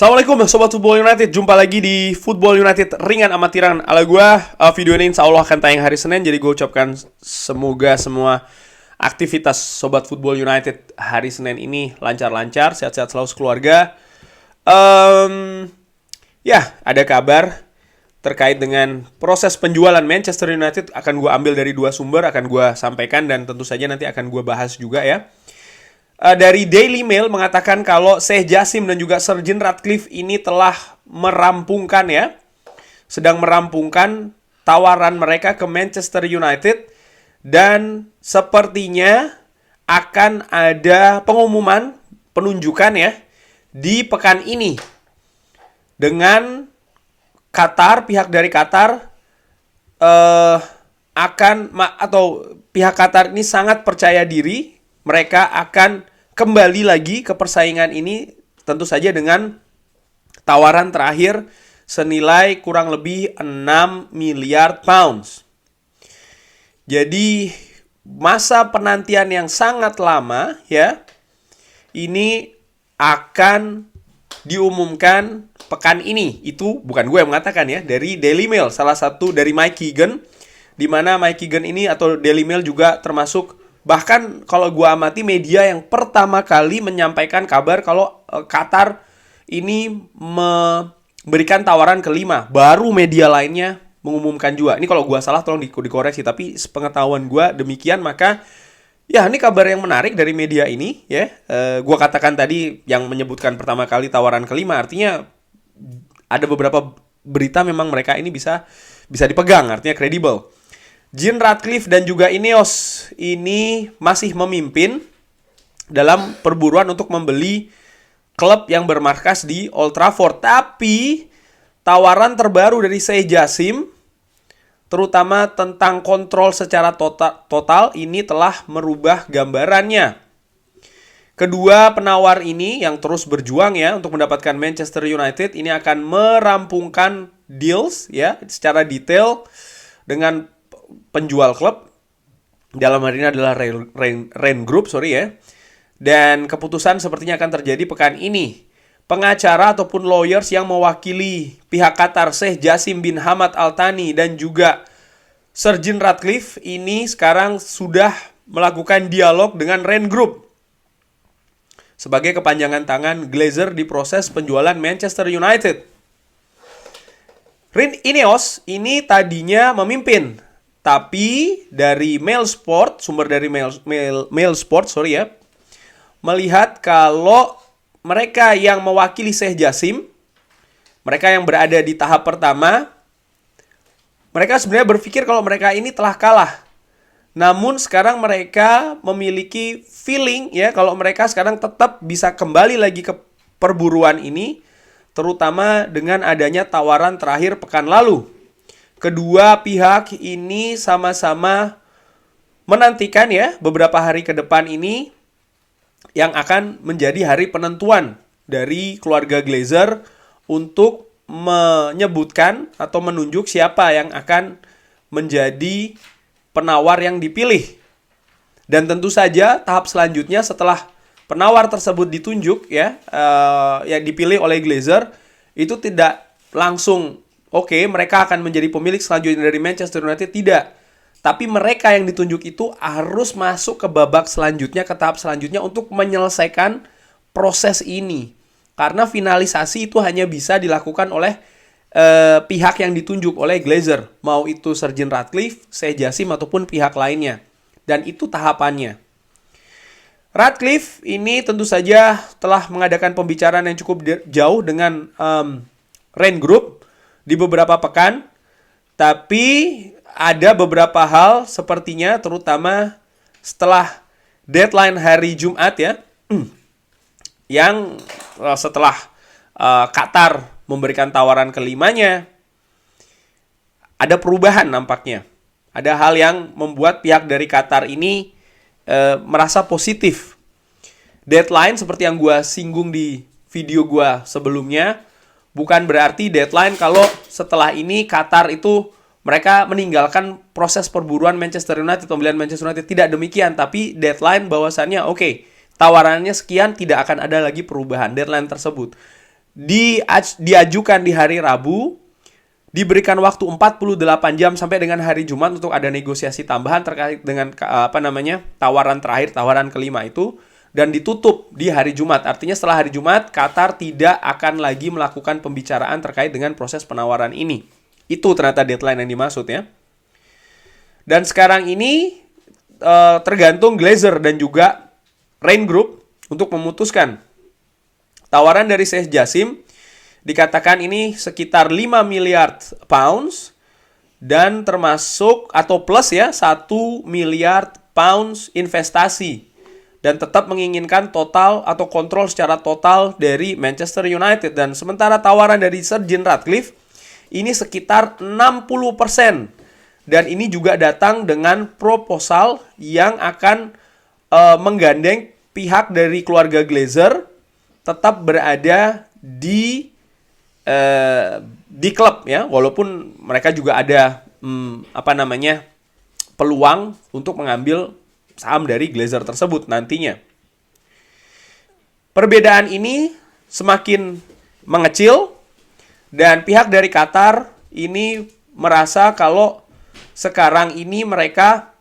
Assalamualaikum Sobat Football United. Jumpa lagi di Football United ringan amatiran ala gue. Video ini insya Allah akan tayang hari Senin. Jadi gue ucapkan semoga semua aktivitas Sobat Football United hari Senin ini lancar-lancar, sehat-sehat selalu sekeluarga. Ada kabar terkait dengan proses penjualan Manchester United. Akan gue ambil dari dua sumber, akan gue sampaikan dan tentu saja nanti akan gue bahas juga ya. Dari Daily Mail mengatakan kalau Sheikh Jassim dan juga Sir Jim Ratcliffe ini telah sedang merampungkan tawaran mereka ke Manchester United, dan sepertinya akan ada pengumuman penunjukan ya di pekan ini dengan Qatar. Pihak dari Qatar pihak Qatar ini sangat percaya diri. Mereka akan kembali lagi ke persaingan ini tentu saja dengan tawaran terakhir senilai kurang lebih 6 miliar pounds. Jadi masa penantian yang sangat lama ya ini akan diumumkan pekan ini. Itu bukan gue yang mengatakan ya, dari Daily Mail, salah satu dari Mike Keegan, di mana Mike Keegan ini atau Daily Mail juga termasuk, bahkan kalau gue amati, media yang pertama kali menyampaikan kabar kalau Qatar ini memberikan tawaran kelima. Baru media lainnya mengumumkan juga. Ini kalau gue salah tolong dikoreksi, tapi sepengetahuan gue demikian. Maka ya ini kabar yang menarik dari media ini ya. Gue katakan tadi yang menyebutkan pertama kali tawaran kelima, artinya ada beberapa berita memang mereka ini bisa dipegang, artinya kredibel. Jim Ratcliffe dan juga Ineos ini masih memimpin dalam perburuan untuk membeli klub yang bermarkas di Old Trafford. Tapi tawaran terbaru dari Sheikh Jassim, terutama tentang kontrol secara total ini telah merubah gambarannya. Kedua penawar ini yang terus berjuang ya untuk mendapatkan Manchester United ini akan merampungkan deals ya secara detail dengan penjual klub. Dalam hal ini adalah Rain Group, dan keputusan sepertinya akan terjadi pekan ini. Pengacara ataupun lawyers yang mewakili pihak Qatar, Sheikh Jassim bin Hamad Al Thani dan juga Sir Jim Ratcliffe ini sekarang sudah melakukan dialog dengan Rain Group sebagai kepanjangan tangan Glazer di proses penjualan Manchester United. Ineos ini tadinya memimpin, tapi dari Mail Sport, sumber dari Mail Sport, melihat kalau mereka yang mewakili Sheikh Jassim, mereka yang berada di tahap pertama, mereka sebenarnya berpikir kalau mereka ini telah kalah. Namun sekarang mereka memiliki feeling ya kalau mereka sekarang tetap bisa kembali lagi ke perburuan ini, terutama dengan adanya tawaran terakhir pekan lalu. Kedua pihak ini sama-sama menantikan ya beberapa hari ke depan ini yang akan menjadi hari penentuan dari keluarga Glazer untuk menyebutkan atau menunjuk siapa yang akan menjadi penawar yang dipilih. Dan tentu saja tahap selanjutnya setelah penawar tersebut ditunjuk yang dipilih oleh Glazer, itu tidak langsung mereka akan menjadi pemilik selanjutnya dari Manchester United, tidak. Tapi mereka yang ditunjuk itu harus masuk ke babak selanjutnya, ke tahap selanjutnya untuk menyelesaikan proses ini. Karena finalisasi itu hanya bisa dilakukan oleh pihak yang ditunjuk oleh Glazer. Mau itu Sir Jim Ratcliffe, Sheikh Jassim ataupun pihak lainnya. Dan itu tahapannya. Ratcliffe ini tentu saja telah mengadakan pembicaraan yang cukup jauh dengan Rain Group di beberapa pekan, tapi ada beberapa hal sepertinya terutama setelah deadline hari Jumat ya, yang setelah Qatar memberikan tawaran kelimanya, ada perubahan nampaknya. Ada hal yang membuat pihak dari Qatar ini merasa positif. Deadline seperti yang gue singgung di video gue sebelumnya, bukan berarti deadline kalau setelah ini Qatar itu mereka meninggalkan proses perburuan Manchester United, pembelian Manchester United. Tidak demikian, tapi deadline bahwasannya tawarannya sekian, tidak akan ada lagi perubahan deadline tersebut. diajukan di hari Rabu, diberikan waktu 48 jam sampai dengan hari Jumat untuk ada negosiasi tambahan terkait dengan tawaran terakhir, tawaran kelima itu, dan ditutup di hari Jumat. Artinya setelah hari Jumat, Qatar tidak akan lagi melakukan pembicaraan terkait dengan proses penawaran ini. Itu ternyata deadline yang dimaksud ya. Dan sekarang ini tergantung Glazer dan juga Rain Group untuk memutuskan. Tawaran dari Sheikh Jassim dikatakan ini sekitar 5 miliar pounds dan termasuk atau plus ya 1 miliar pounds investasi, dan tetap menginginkan total atau kontrol secara total dari Manchester United. Dan sementara tawaran dari Sir Jim Ratcliffe ini sekitar 60%. Dan ini juga datang dengan proposal yang akan menggandeng pihak dari keluarga Glazer tetap berada di klub ya, walaupun mereka juga ada peluang untuk mengambil saham dari Glazer tersebut nantinya. Perbedaan ini semakin mengecil dan pihak dari Qatar ini merasa kalau sekarang ini mereka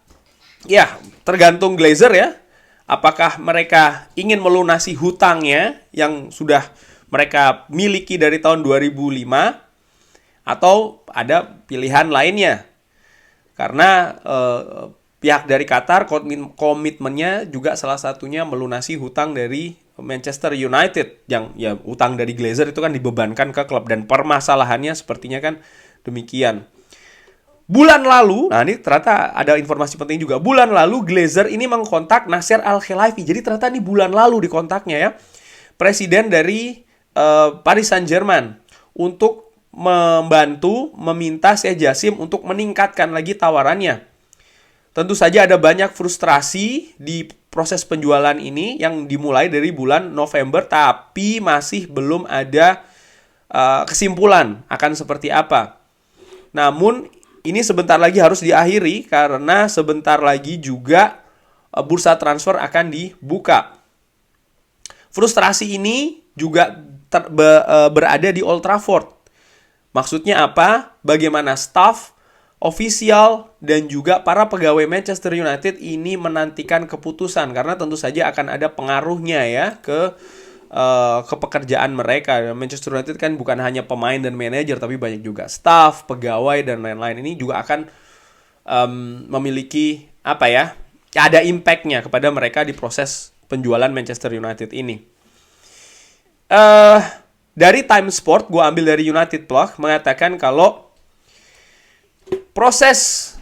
ya tergantung Glazer ya, apakah mereka ingin melunasi hutangnya yang sudah mereka miliki dari tahun 2005 atau ada pilihan lainnya. Karena pihak dari Qatar komitmennya juga salah satunya melunasi hutang dari Manchester United, yang ya hutang dari Glazer itu kan dibebankan ke klub, dan permasalahannya sepertinya kan demikian. Bulan lalu, nah ini ternyata ada informasi penting juga. Bulan lalu Glazer ini mengkontak Nasser Al-Khelaifi. Jadi ternyata ini bulan lalu dikontaknya ya, presiden dari Paris Saint-Germain, untuk membantu meminta Sheikh Jassim untuk meningkatkan lagi tawarannya. Tentu saja ada banyak frustrasi di proses penjualan ini yang dimulai dari bulan November, tapi masih belum ada kesimpulan akan seperti apa. Namun ini sebentar lagi harus diakhiri karena sebentar lagi juga bursa transfer akan dibuka. Frustrasi ini juga berada di Old Trafford. Maksudnya apa? Bagaimana staf, ofisial, dan juga para pegawai Manchester United ini menantikan keputusan, karena tentu saja akan ada pengaruhnya ya ke pekerjaan mereka. Manchester United kan bukan hanya pemain dan manajer, tapi banyak juga staf, pegawai, dan lain-lain. Ini juga akan memiliki ada impact-nya kepada mereka di proses penjualan Manchester United ini. Dari Time Sport, gue ambil dari United Blog, mengatakan kalau proses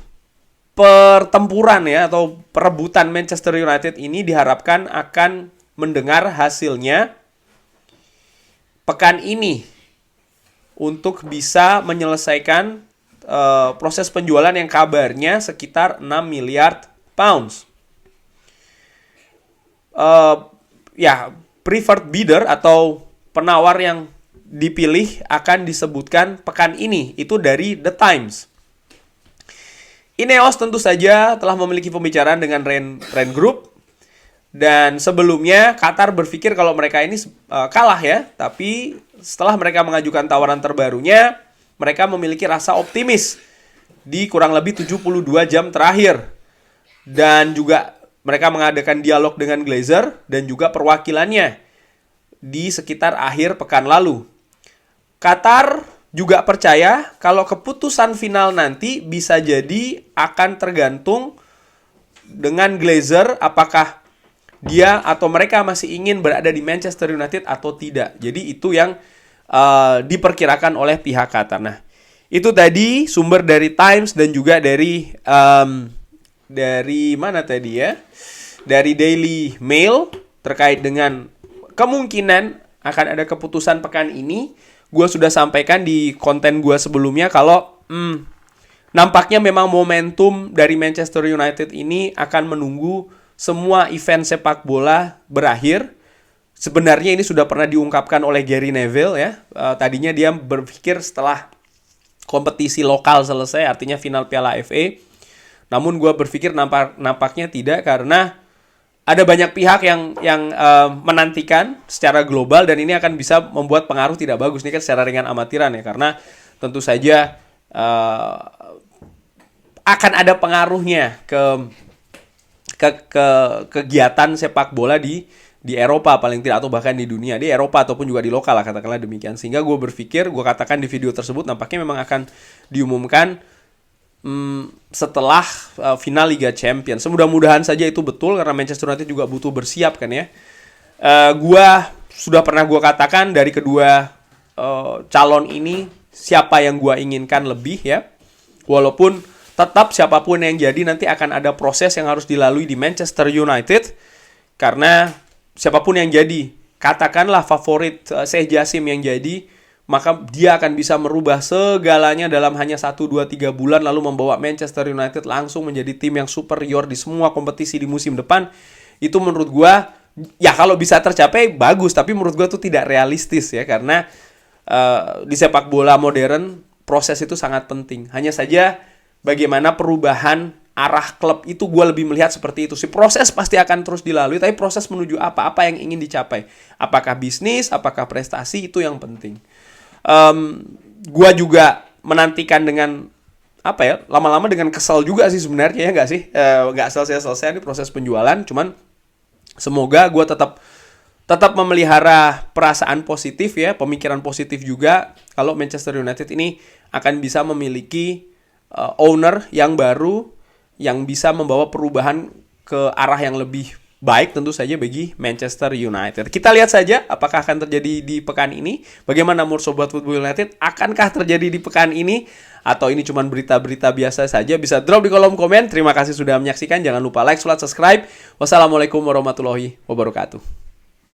pertempuran ya atau perebutan Manchester United ini diharapkan akan mendengar hasilnya pekan ini untuk bisa menyelesaikan proses penjualan yang kabarnya sekitar 6 miliar pounds. Preferred bidder atau penawar yang dipilih akan disebutkan pekan ini, itu dari The Times. Ineos tentu saja telah memiliki pembicaraan dengan Rain Group, dan sebelumnya Qatar berpikir kalau mereka ini kalah ya, tapi setelah mereka mengajukan tawaran terbarunya, mereka memiliki rasa optimis di kurang lebih 72 jam terakhir, dan juga mereka mengadakan dialog dengan Glazer dan juga perwakilannya di sekitar akhir pekan lalu. Qatar juga percaya kalau keputusan final nanti bisa jadi akan tergantung dengan Glazer, apakah dia atau mereka masih ingin berada di Manchester United atau tidak. Jadi itu yang diperkirakan oleh pihak Qatar. Nah, itu tadi sumber dari Times dan juga dari mana tadi ya? Dari Daily Mail terkait dengan kemungkinan akan ada keputusan pekan ini. Gue sudah sampaikan di konten gue sebelumnya kalau nampaknya memang momentum dari Manchester United ini akan menunggu semua event sepak bola berakhir. Sebenarnya ini sudah pernah diungkapkan oleh Gary Neville ya. Tadinya dia berpikir setelah kompetisi lokal selesai, artinya final Piala FA. Namun gue berpikir nampaknya tidak, karena ada banyak pihak yang menantikan secara global, dan ini akan bisa membuat pengaruh tidak bagus. Ini kan secara ringan amatiran ya, karena tentu saja akan ada pengaruhnya ke kegiatan sepak bola di Eropa paling tidak, atau bahkan di dunia, di Eropa ataupun juga di lokal lah, katakanlah demikian. Sehingga gue berpikir, gue katakan di video tersebut, nampaknya memang akan diumumkan setelah final Liga Champions. Semudah-mudahan saja itu betul, karena Manchester United juga butuh bersiap kan ya. Gua sudah pernah gue katakan dari kedua calon ini, siapa yang gue inginkan lebih ya. Walaupun tetap siapapun yang jadi, nanti akan ada proses yang harus dilalui di Manchester United. Karena siapapun yang jadi, katakanlah favorit Sheikh Jassim yang jadi, maka dia akan bisa merubah segalanya dalam hanya 1, 2, 3 bulan, lalu membawa Manchester United langsung menjadi tim yang superior di semua kompetisi di musim depan. Itu menurut gua, ya kalau bisa tercapai bagus, tapi menurut gua itu tidak realistis ya, karena di sepak bola modern proses itu sangat penting. Hanya saja bagaimana perubahan arah klub itu, gue lebih melihat seperti itu. Si proses pasti akan terus dilalui, tapi proses menuju apa yang ingin dicapai, apakah bisnis, apakah prestasi, itu yang penting. Gue juga menantikan dengan lama-lama dengan kesel juga sih sebenarnya, ya nggak sih, nggak selesai ini proses penjualan. Cuman semoga gue tetap memelihara perasaan positif ya, pemikiran positif juga, kalau Manchester United ini akan bisa memiliki owner yang baru, yang bisa membawa perubahan ke arah yang lebih baik tentu saja bagi Manchester United. Kita lihat saja apakah akan terjadi di pekan ini. Bagaimana menurut Sobat Football United? Akankah terjadi di pekan ini? Atau ini cuma berita-berita biasa saja? Bisa drop di kolom komen. Terima kasih sudah menyaksikan. Jangan lupa like, subscribe. Wassalamualaikum warahmatullahi wabarakatuh.